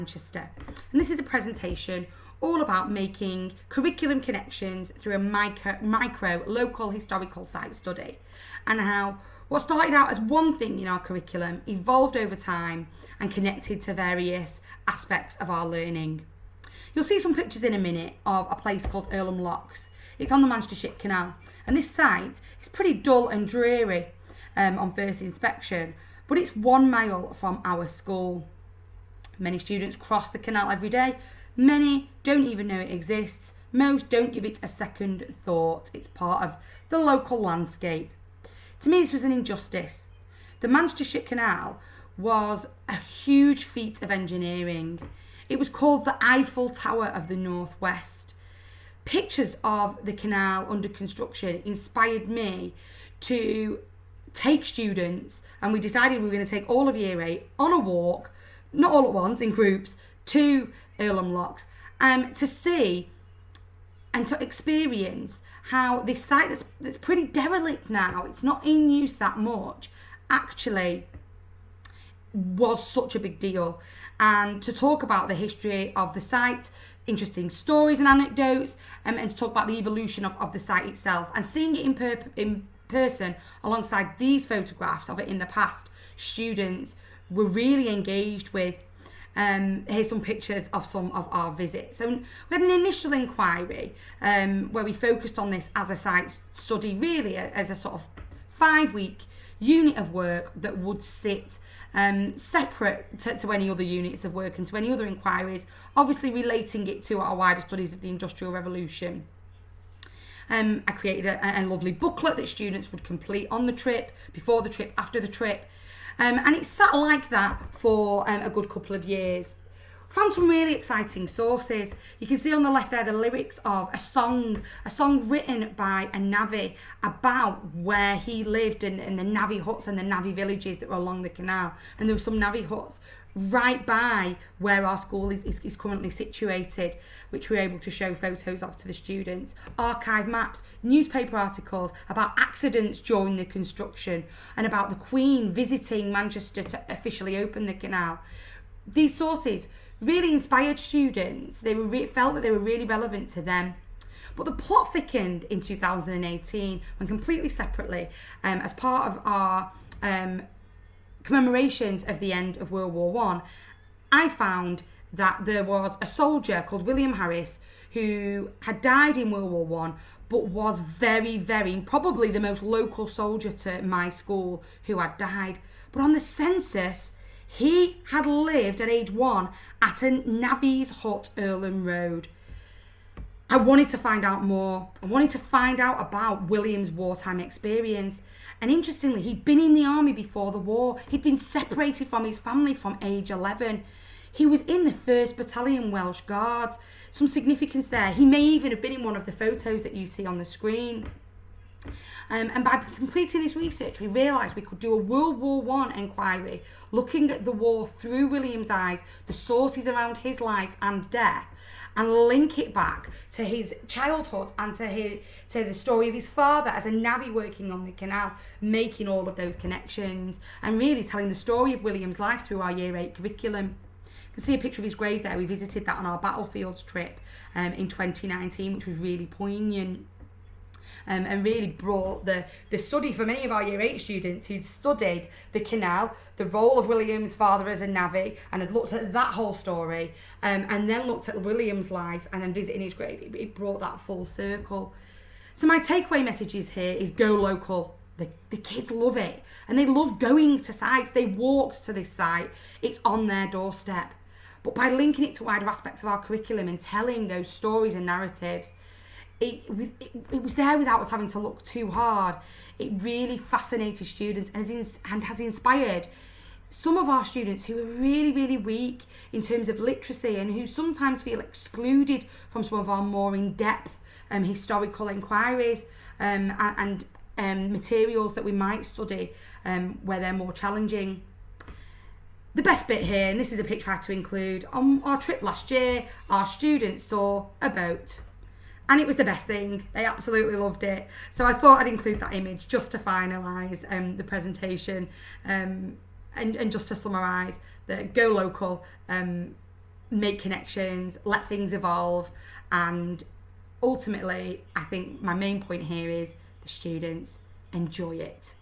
Manchester. And this is a presentation all about making curriculum connections through a micro local historical site study, and how what started out as one thing in our curriculum evolved over time and connected to various aspects of our learning. You'll see some pictures in a minute of a place called Irlam Locks. It's on the Manchester Ship Canal, and this site is pretty dull and dreary on first inspection, but it's 1 mile from our school. Many students cross the canal every day. Many don't even know it exists. Most don't give it a second thought. It's part of the local landscape. To me, this was an injustice. The Manchester Ship Canal was a huge feat of engineering. It was called the Eiffel Tower of the Northwest. Pictures of the canal under construction inspired me to take students, and we decided we were going to take all of Year 8 on a walk, not all at once, in groups, to Irlam Locks, to see and to experience how this site that's pretty derelict now, it's not in use that much, actually was such a big deal. And to talk about the history of the site, interesting stories and anecdotes, and to talk about the evolution of the site itself, and seeing it in person alongside these photographs of it in the past. Students were really engaged with. Here's some pictures of some of our visits. So we had an initial inquiry where we focused on this as a site study, really as a sort of 5-week unit of work that would sit separate to any other units of work and to any other inquiries, obviously relating it to our wider studies of the Industrial Revolution. I created a lovely booklet that students would complete on the trip, before the trip, after the trip. And it sat like that for a good couple of years. Found some really exciting sources. You can see on the left there the lyrics of a song written by a navvy about where he lived and the navvy huts and the navvy villages that were along the canal. And there were some navvy huts right by where our school is currently situated, which we were able to show photos of to the students. Archive maps, newspaper articles about accidents during the construction, and about the Queen visiting Manchester to officially open the canal. These sources really inspired students. They felt that they were really relevant to them. But the plot thickened in 2018 when completely separately, as part of our commemorations of the end of World War I, I found that there was a soldier called William Harris who had died in World War I, but was very, probably the most local soldier to my school who had died. But on the census, he had lived at age 1 at a navvy's hut, Irlam Road. I wanted to find out more. I wanted to find out about William's wartime experience. And interestingly, he'd been in the army before the war. He'd been separated from his family from age 11. He was in the 1st Battalion Welsh Guards. Some significance there. He may even have been in one of the photos that you see on the screen. And by completing this research, we realised we could do a World War I inquiry, looking at the war through William's eyes, the sources around his life and death, and link it back to his childhood and to the story of his father as a navvy working on the canal, making all of those connections and really telling the story of William's life through our Year 8 curriculum. You can see a picture of his grave there. We visited that on our battlefields trip in 2019, which was really poignant. And really brought the study for many of our Year 8 students who'd studied the canal, the role of William's father as a navvy, and had looked at that whole story, and then looked at William's life and then visiting his grave. It brought that full circle. So my takeaway messages here is go local. The kids love it, and they love going to sites. They walked to this site. It's on their doorstep. But by linking it to wider aspects of our curriculum and telling those stories and narratives, it was there without us having to look too hard. It really fascinated students and has inspired some of our students who are really weak in terms of literacy and who sometimes feel excluded from some of our more in-depth historical inquiries and materials that we might study where they're more challenging. The best bit here, and this is a picture I had to include, on our trip last year, our students saw a boat. And it was the best thing. They absolutely loved it. So I thought I'd include that image just to finalise the presentation and just to summarise that go local make connections, let things evolve, and ultimately, I think my main point here is the students enjoy it.